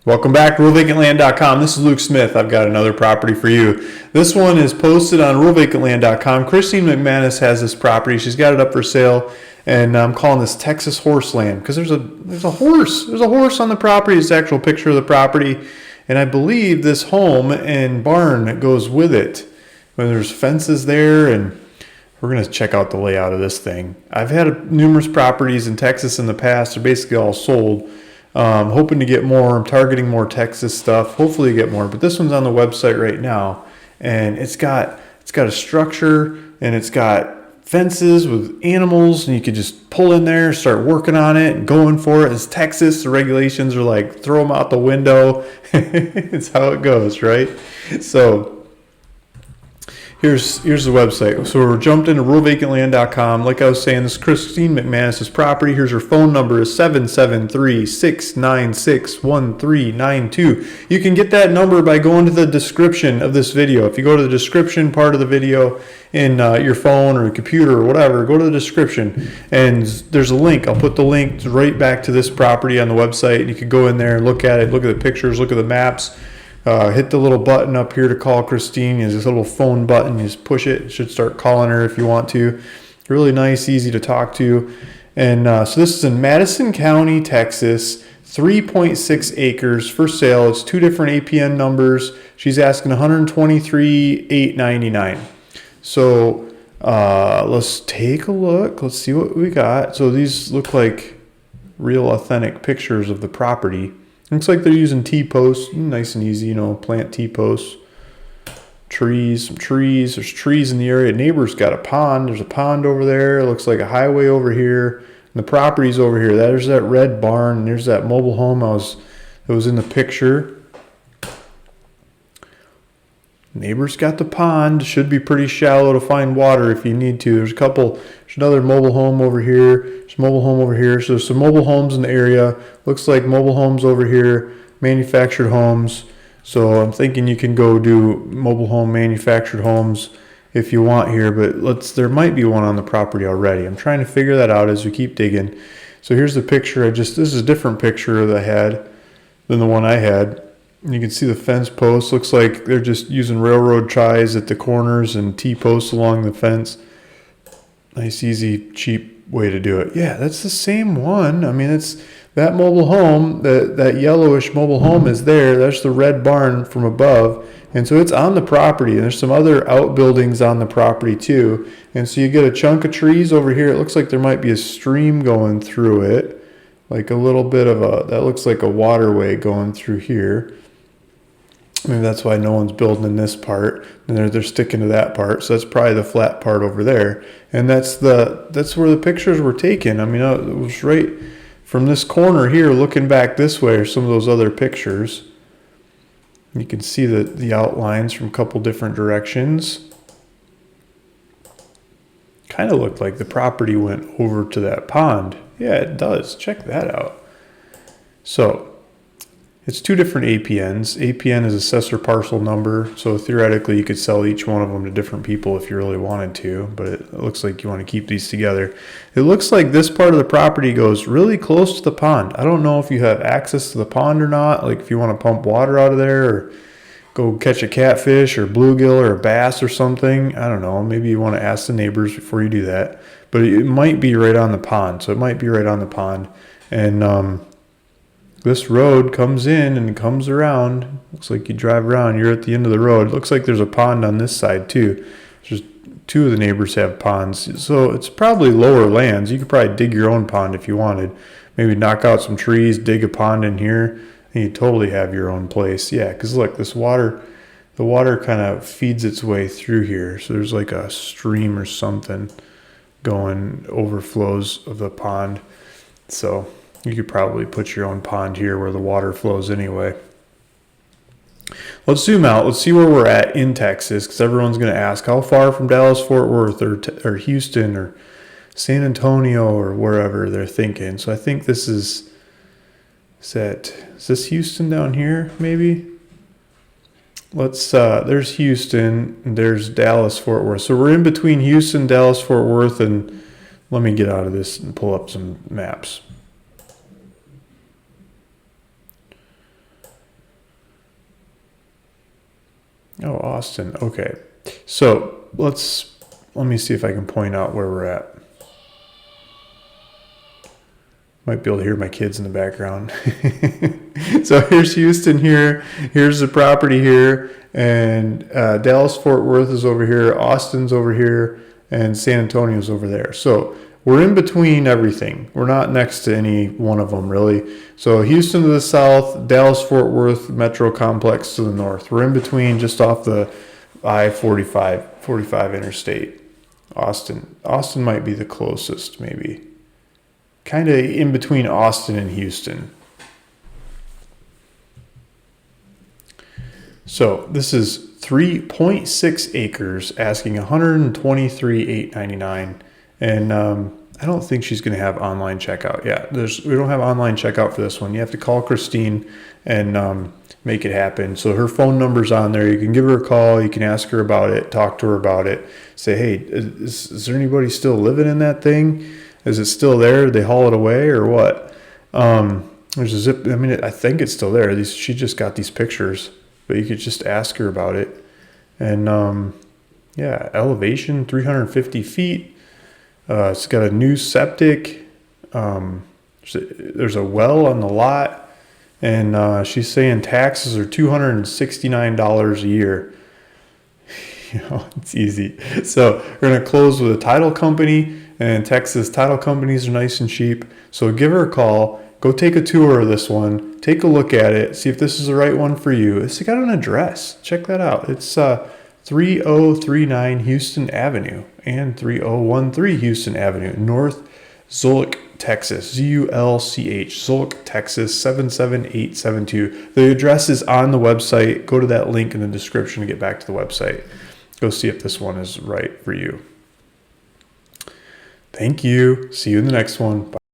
Welcome back to RealVacantLand.com. This is Luke Smith. I've got another property for you. This one is posted on RealVacantLand.com. Christine McManus has this property. She's got it up for sale, and I'm calling this Texas Horse Land because there's a horse. There's a horse on the property. It's the actual picture of the property, and I believe this home and barn that goes with it. There's fences there, and we're going to check out the layout of this thing. I've had numerous properties in Texas in the past. They're basically all sold. Hoping to get more. I'm targeting more Texas stuff. Hopefully get more, but this one's on the website right now, and it's got a structure, and it's got fences with animals, and you could just pull in there, start working on it, and going for it. It's Texas. The regulations are like throw them out the window. It's how it goes, right? So here's the website. So we're jumped into RealVacantLand.com. Like I was saying, this is Christine McManus' property. Here's her phone number is 773-696-1392. You can get that number by going to the description of this video. If you go to the description part of the video in your phone or computer or whatever, go to the description and there's a link. I'll put the link right back to this property on the website. You can go in there and look at it, look at the pictures, look at the maps. Hit the little button up here to call Christine. There's this little phone button. You just push it. You should start calling her if you want to. Really nice, easy to talk to. And so this is in Madison County, Texas. 3.6 acres for sale. It's two different APN numbers. She's asking $123,899. So let's take a look. Let's see what we got. So these look like real authentic pictures of the property. Looks like they're using T-posts, nice and easy, plant T-posts. Some trees. There's trees in the area. Neighbor's got a pond. There's a pond over there. It looks like a highway over here. And the property's over here. There's that red barn. There's that mobile home that was in the picture. Neighbor's got the pond. Should be pretty shallow to find water if you need to. There's another mobile home over here. There's a mobile home over here. So there's some mobile homes in the area. Looks like mobile homes over here, manufactured homes. So I'm thinking you can go do mobile home, manufactured homes if you want here, but there might be one on the property already. I'm trying to figure that out as we keep digging. So here's the picture. This is a different picture that I had than the one I had. You can see the fence posts. Looks like they're just using railroad ties at the corners and T-posts along the fence. Nice, easy, cheap way to do it. Yeah, that's the same one. I mean, it's that mobile home, that yellowish mobile home is there. That's the red barn from above. And so it's on the property. And there's some other outbuildings on the property too. And so you get a chunk of trees over here. It looks like there might be a stream going through it. Like a little bit of that looks like a waterway going through here. Maybe that's why no one's building in this part, and they're sticking to that part. So that's probably the flat part over there, and that's where the pictures were taken. I mean, it was right from this corner here, looking back this way, are some of those other pictures. You can see the outlines from a couple different directions. Kind of looked like the property went over to that pond. Yeah, it does. Check that out. So it's two different APNs. APN is assessor parcel number, so theoretically you could sell each one of them to different people if you really wanted to, but it looks like you want to keep these together. It looks like this part of the property goes really close to the pond. I don't know if you have access to the pond or not, like if you want to pump water out of there or go catch a catfish or bluegill or a bass or something. I don't know. Maybe you want to ask the neighbors before you do that, but it might be right on the pond. So it might be right on the pond. And this road comes in and comes around. Looks like you drive around, you're at the end of the road. Looks like there's a pond on this side too. Just two of the neighbors have ponds. So it's probably lower lands. You could probably dig your own pond if you wanted. Maybe knock out some trees, dig a pond in here, and you totally have your own place. Yeah, because look, the water kind of feeds its way through here. So there's like a stream or something going, overflows of the pond. So you could probably put your own pond here where the water flows anyway. Let's zoom out. Let's see where we're at in Texas, because everyone's going to ask how far from Dallas, Fort Worth, or Houston, or San Antonio, or wherever they're thinking. So I think this is this Houston down here, maybe? There's Houston, and there's Dallas, Fort Worth. So we're in between Houston, Dallas, Fort Worth, and let me get out of this and pull up some maps. Oh, Austin. Okay. So let me see if I can point out where we're at. Might be able to hear my kids in the background. So here's Houston here. Here's the property here. And Dallas Fort Worth is over here. Austin's over here. And San Antonio's over there. So we're in between everything. We're not next to any one of them, really. So Houston to the south, Dallas Fort Worth Metro Complex to the north. We're in between, just off the I-45 interstate. Austin might be the closest, maybe. Kind of in between Austin and Houston. So this is 3.6 acres, asking $123,899, and I don't think she's going to have online checkout. Yeah, we don't have online checkout for this one. You have to call Christine and make it happen. So her phone number's on there. You can give her a call. You can ask her about it. Talk to her about it. Say, hey, is there anybody still living in that thing? Is it still there? Did they haul it away or what? There's a zip. I mean, I think it's still there. She just got these pictures, but you could just ask her about it. And yeah, elevation 350 feet. It's got a new septic. There's a well on the lot, and she's saying taxes are $269 a year. You know, it's easy. So we're gonna close with a title company. And Texas title companies are nice and cheap. So give her a call. Go take a tour of this one. Take a look at it. See if this is the right one for you. It's got an address. Check that out. It's 3039 Houston Avenue and 3013 Houston Avenue, North Zulch, Texas. Zulch, Zulch, Texas 77872. The address is on the website. Go to that link in the description to get back to the website. Go see if this one is right for you. Thank you. See you in the next one. Bye.